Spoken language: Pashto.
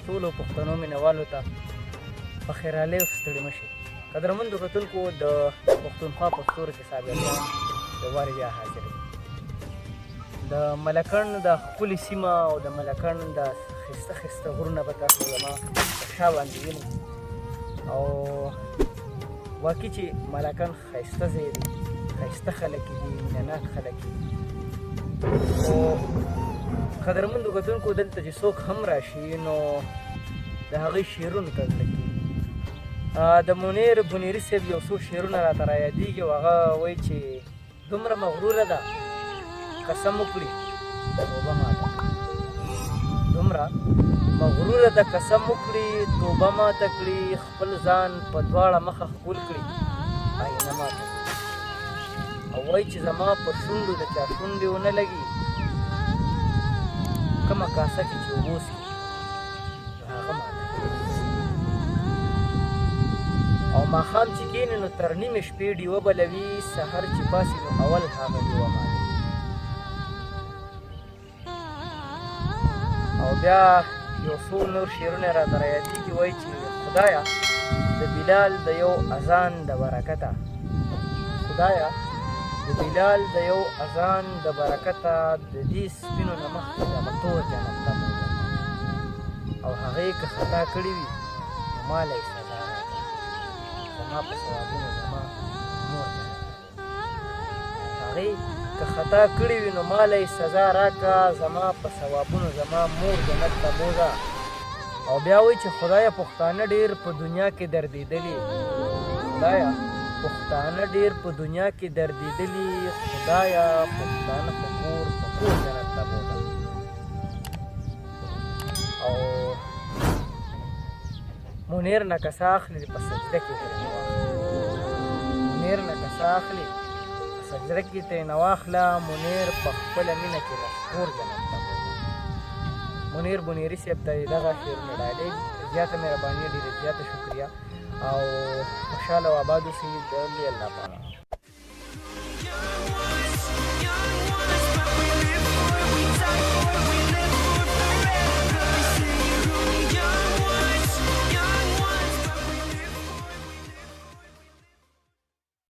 ټولو پښتنو مینهوالو ته په خیرالۍ او ستړي مه شئ. قدرمندو کتونکو د پښتونخوا په ستورو کې صابریان د وارې بیا حاضر یم. د ملکنډ د ښکلې سیمه او د ملکنډ د ښایسته ښایسته غرونه به تاسو زما په شا باندې وینئ او واقعي چې ملکنډ ښایسته ځای دی، ښایسته خلک دي، مینهناک خلک دي. خو قدرمندو کتونکو دلته چې څوک هم راشي نو د هغوی شعرونو ته زړه کېږي. د منیر بنیري صاحب یو څو شعرونه راته رایادېږي او هغه وایي چې دومره مغروره ده قسم وکړي توبه ماته کړي، دومره مغروره ده قسم وکړي توبه ماته کړي، خپل ځان په دواړه مخه ښکل کړي آینه ماته کړي. او وایي چې زما په شونډو د چا شونډې ونه لګي، کومه کاسه کې چې اوبه وڅښي نو هغه ماته کړي. او ماښام چې کښېني نو تر نیمې شپې ډیوه بلوي، سحر چې پاڅي نو اول هغه ډیوه ماته. او بیا یو څو نور شعرونه راته رایادېږي، وایي چې خدایه د بلال د یو اذان د برکته، خدایه د بلال د یو اذان د برکته د دې سپینو نه مخکې دغه تور جنت ته بوځم. او هغې که خطا کړې وي نو ماله یې سزا راکړه، زما په ثوابونو زما مور جنت ته بوځم. هغې که خطا کړې وي نو ماله یې سزا راکړه، زما په ثوابونو زما مور جنت ته بوځه. او بیا وایي چې خدایه پښتانه ډېر په دنیا کې دردېدلي، خدایه پښتانه ډېر په دنیا کې دردېدلي، خدایه پښتانه په کور په کور جنت ته بوځه. او منیر نه کسه اخلي په سجده کې ترې نه واخله، منیر نه کسه اخلي په سجده کې ترې نه واخله، منیر په خپله مینه کې مشهور جنت ته بوځه. منیر بنیري صاحب ته یې دغه شعرونه ډالۍ، زیاته مهرباني، ډېره زیاته شکریه او خوشحاله او آباد اوسئ. د الله پاک